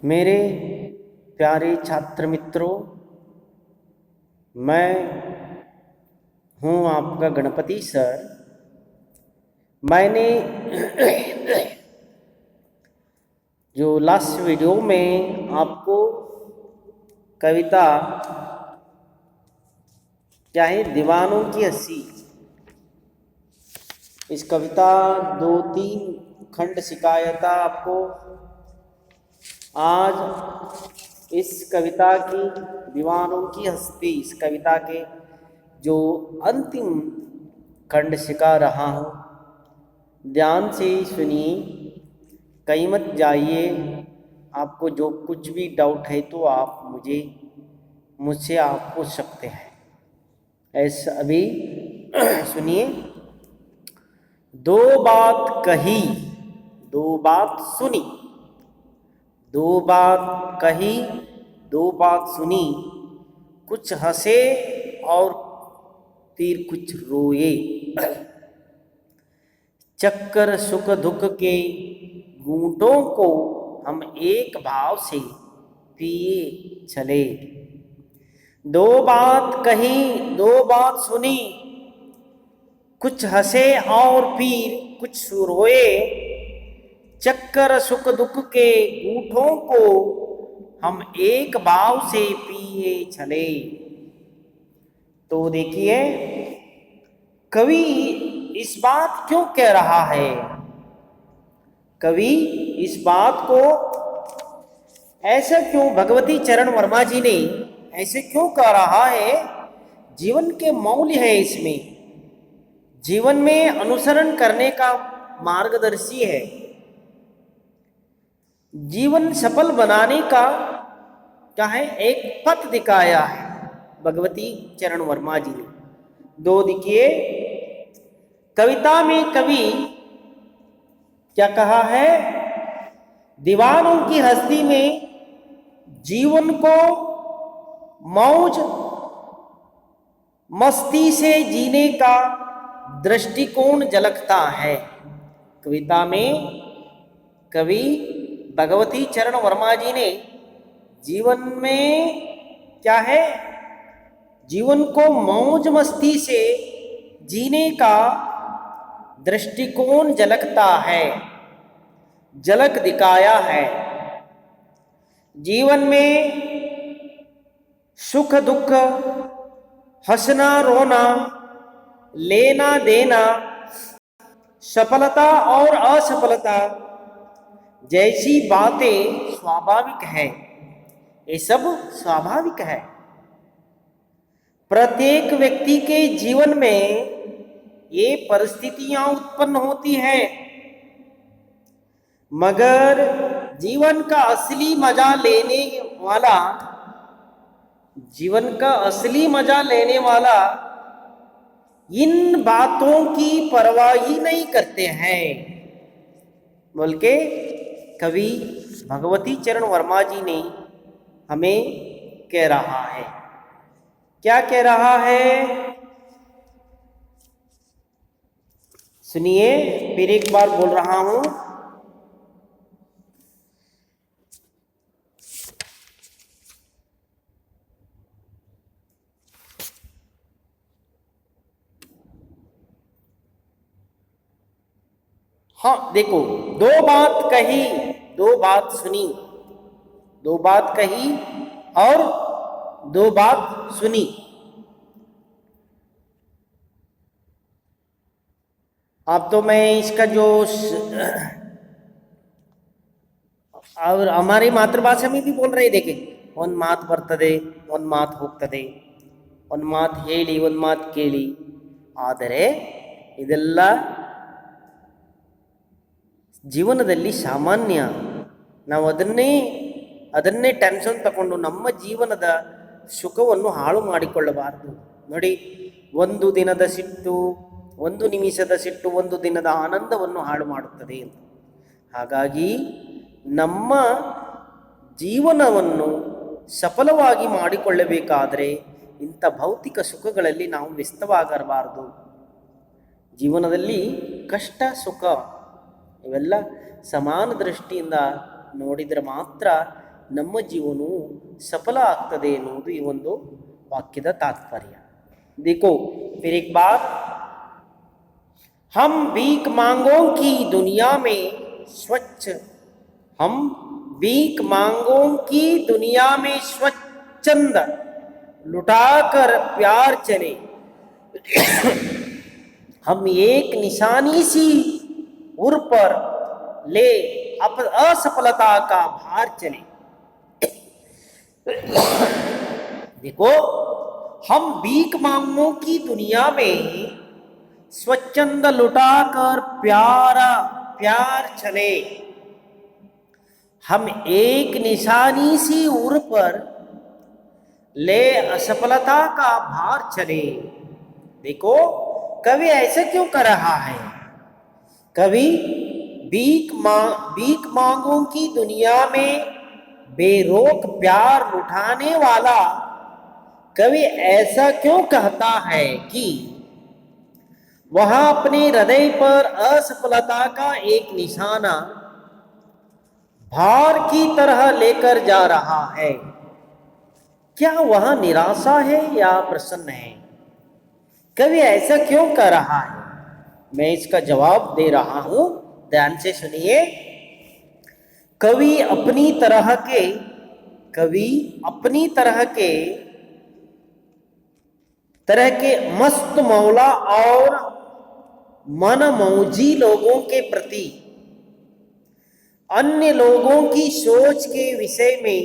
मेरे प्यारे छात्र मित्रों, मैं हूँ आपका गणपति सर। मैंने जो लास्ट वीडियो में आपको कविता क्या है, दीवानों की हंसी, इस कविता 2-3 खंड सिखाया था आपको। आज इस कविता की दीवानों की हस्ती, इस कविता के जो अंतिम खंड सिखा रहा हूँ, ध्यान से सुनिए, कहीं मत जाइए। आपको जो कुछ भी डाउट है तो आप मुझसे आप पूछ सकते हैं। ऐसा अभी सुनिए। दो बात कही, दो बात सुनी, दो बात कही, दो बात सुनी, कुछ हंसे और फिर कुछ रोए। चक्कर सुख दुख के घूंटों को हम एक भाव से पिए चले। दो बात कही, दो बात सुनी, कुछ हंसे और फिर कुछ रोए। चक्कर सुख दुख के घूंटों को हम एक भाव से पिए चले। तो देखिए, कवि इस बात क्यों कह रहा है? कवि इस बात को ऐसा क्यों, भगवती चरण वर्मा जी ने ऐसे क्यों कह रहा है? जीवन के मौल्य है इसमें, जीवन में अनुसरण करने का मार्गदर्शी है, जीवन सफल बनाने का क्या है, एक पथ दिखाया है भगवती चरण वर्मा जी ने। दो देखिए, कविता में कवि क्या कहा है? दीवानों की हस्ती में जीवन को मौज मस्ती से जीने का दृष्टिकोण झलकता है। कविता में कवि भगवती चरण वर्मा जी ने जीवन में क्या है, जीवन को मौज मस्ती से जीने का दृष्टिकोण झलकता है, झलक दिखाया है। जीवन में सुख दुख, हंसना रोना, लेना देना, सफलता और असफलता जैसी बातें स्वाभाविक है। ये सब स्वाभाविक है। प्रत्येक व्यक्ति के जीवन में ये परिस्थितियां उत्पन्न होती हैं, मगर जीवन का असली मजा लेने वाला, जीवन का असली मजा लेने वाला इन बातों की परवाह ही नहीं करते हैं, बल्कि कवि भगवती चरण वर्मा जी ने हमें कह रहा है। क्या कह रहा है? सुनिए, फिर एक बार बोल रहा हूं। हाँ देखो, दो बात कही, दो बात सुनी, दो बात कही और दो बात सुनी। अब तो मैं इसका जो और हमारी मातृभाषा में भी बोल रहे, देखे, उन्मात बರ್ತದೆ, उन्मात ಹೋಗ್ತದೆ, उन्मात ಹೇಳಿ उन्मात ಕೇಳಿ। ಆದರೆ ಇದೆಲ್ಲ ಜೀವನದಲ್ಲಿ ಸಾಮಾನ್ಯ. ನಾವು ಅದನ್ನೇ ಟೆನ್ಷನ್ ತಗೊಂಡು ನಮ್ಮ ಜೀವನದ ಸುಖವನ್ನು ಹಾಳು ಮಾಡಿಕೊಳ್ಳಬಾರದು. ನೋಡಿ, ಒಂದು ದಿನದ ಸಿಟ್ಟು, ಒಂದು ನಿಮಿಷದ ಸಿಟ್ಟು ಒಂದು ದಿನದ ಆನಂದವನ್ನು ಹಾಳು ಮಾಡುತ್ತದೆ ಅಂತ. ಹಾಗಾಗಿ ನಮ್ಮ ಜೀವನವನ್ನು ಸಫಲವಾಗಿ ಮಾಡಿಕೊಳ್ಳಬೇಕಾದರೆ ಇಂಥ ಭೌತಿಕ ಸುಖಗಳಲ್ಲಿ ನಾವು ವ್ಯಸ್ತವಾಗಬಾರದು. ಜೀವನದಲ್ಲಿ ಕಷ್ಟ ಸುಖ ಇವೆಲ್ಲ ಸಮಾನ ದೃಷ್ಟಿಯಿಂದ ನೋಡಿದರೆ ಮಾತ್ರ ನಮ್ಮ ಜೀವನವು ಸಫಲ ಆಗ್ತದೆ ಎನ್ನುವುದು ಈ ಒಂದು ವಾಕ್ಯದ ತಾತ್ಪರ್ಯ. देखो फिर एक बार, हम भीख मांगों की दुनिया में स्वच्छ हम भीख मांगों की दुनिया में स्वच्छंद लुटाकर प्यार चले. हम एक निशानी सी उर पर ले असफलता का भार चले. देखो, हम भीख मांगों की दुनिया में स्वच्छंद लुटाकर प्यार चले. हम एक निशानी सी उर पर ले असफलता का भार चले. देखो, कवि ऐसे क्यों कर रहा है? कवि भीख मांगों की दुनिया में बेरोक प्यार लुटाने वाला कवि ऐसा क्यों कहता है कि वह अपने हृदय पर असफलता का एक निशाना भार की तरह लेकर जा रहा है? क्या वह निराशा है या प्रसन्न है? कवि ऐसा क्यों कर रहा है? मैं इसका जवाब दे रहा हूं, ध्यान से सुनिए. कवि अपनी तरह के मस्त मौला और मनमौजी लोगों के प्रति अन्य लोगों की सोच के विषय में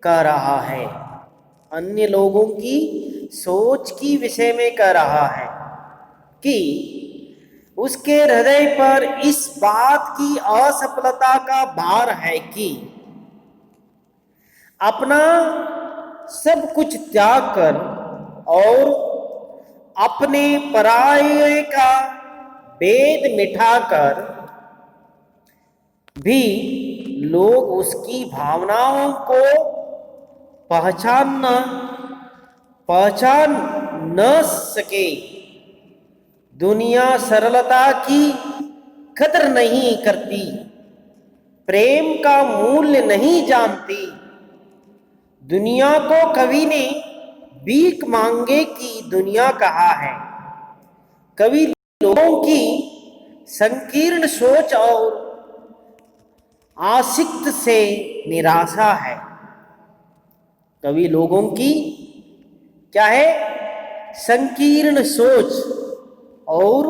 कह रहा है. अन्य लोगों की सोच की विषय में कह रहा है कि उसके हृदय पर इस बात की असफलता का भार है कि अपना सब कुछ त्याग कर और अपने पराये का भेद मिटाकर भी लोग उसकी भावनाओं को पहचान न सके. दुनिया सरलता की कदर नहीं करती, प्रेम का मूल्य नहीं जानती. दुनिया को कवि ने भीख मांगे की दुनिया कहा है. कवि लोगों की संकीर्ण सोच और आसक्त से निराशा है. कवि लोगों की क्या है? संकीर्ण सोच और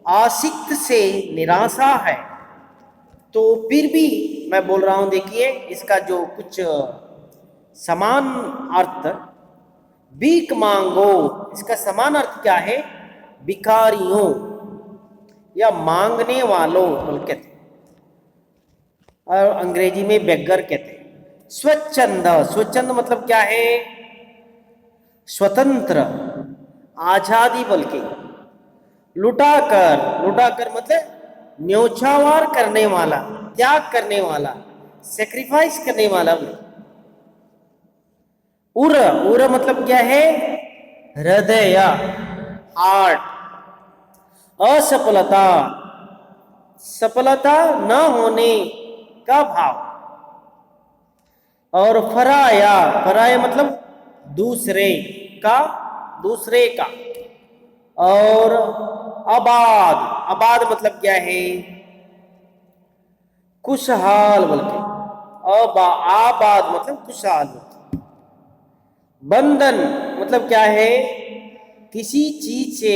आसक्त से निराशा है. तो फिर भी मैं बोल रहा हूं, देखिए इसका जो कुछ समान अर्थ, भीख मांगो, इसका समान अर्थ क्या है? भिखारियों या मांगने वालों कहते हैं, और अंग्रेजी में बेगर कहते हैं. स्वच्छंद मतलब क्या है? स्वतंत्र, आजादी. बल्कि लुटाकर मतलब न्योछावर करने वाला, त्याग करने वाला, सेक्रीफाइस करने वाला. उर मतलब क्या है? हृदय, हार्ट. सफलता न होने का भाव. और फराया मतलब दूसरे का. और आबाद मतलब क्या है? खुशहाल. बल्कि आबाद मतलब खुशहाल. बंधन मतलब क्या है? किसी चीज से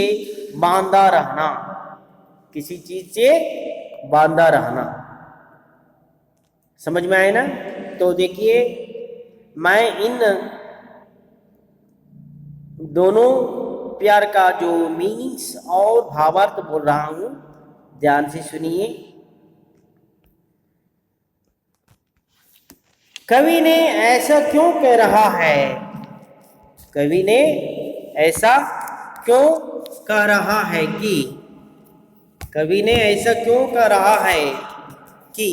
बांधा रहना. समझ में आए ना? तो देखिए, मैं इन दोनों प्यार का जो मीनिंग्स और भावार्थ बोल रहा हूं, ध्यान से सुनिए. कवि ने ऐसा क्यों कह रहा है? कवि ने ऐसा क्यों कह रहा है कि कवि ने ऐसा क्यों कह रहा है कि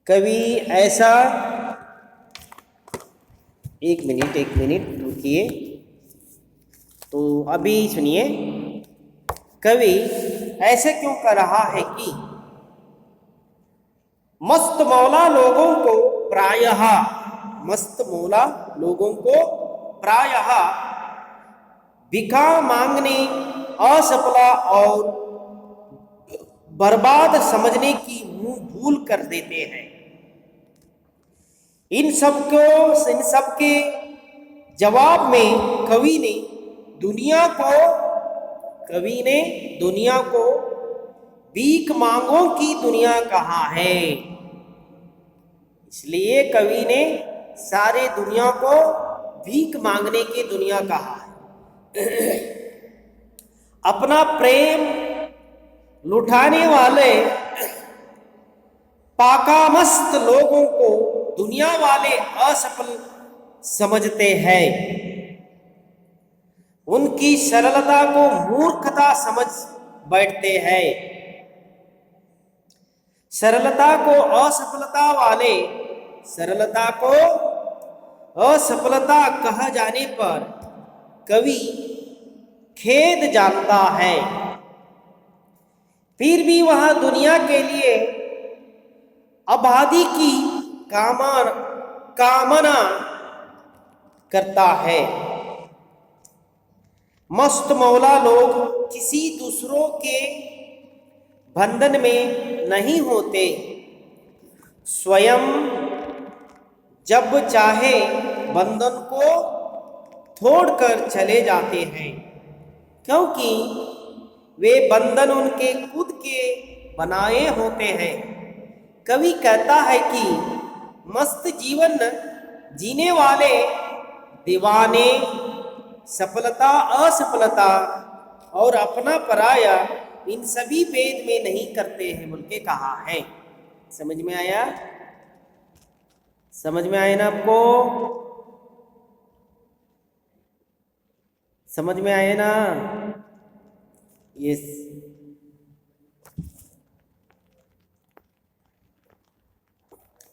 कवि ऐसा. एक मिनट रुकिए. तो अभी सुनिए, कवि ऐसे क्यों कह रहा है कि मस्त मौला लोगों को प्रायः, मस्त मौला लोगों को प्रायः भिखा मांगने, असफला और बर्बाद समझने की मुंह भूल कर देते हैं। इन सब के जवाब में कवि ने दुनिया को भीख मांगों की दुनिया कहा है। इसलिए कवि ने सारे दुनिया को भीख मांगने की दुनिया कहा है। अपना प्रेम लुटाने वाले पाकामस्त लोगों को दुनिया वाले असफल समझते हैं। उनकी सरलता को मूर्खता समझ बैठते हैं। सरलता को असफलता कहा जाने पर कवि खेद जानता है, फिर भी वह दुनिया के लिए आबादी की कामना करता है। मस्त मौला लोग किसी दूसरों के बंधन में नहीं होते, स्वयं जब चाहे बंधन को तोड़कर चले जाते हैं, क्योंकि वे बंधन उनके खुद के बनाए होते हैं। कवि कहता है कि मस्त जीवन जीने वाले दीवाने सफलता, असफलता और अपना पराया इन सभी भेद में नहीं करते हैं बोल के कहा है। समझ में आया? समझ में आया ना आपको? समझ में आया ना? यस।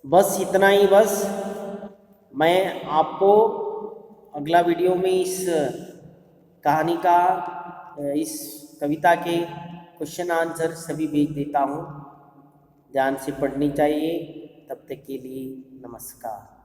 बस इतना ही। बस मैं आपको अगला वीडियो में इस कहानी का, इस कविता के क्वेश्चन आंसर सभी भेज देता हूँ। ध्यान से पढ़नी चाहिए। तब तक के लिए नमस्कार।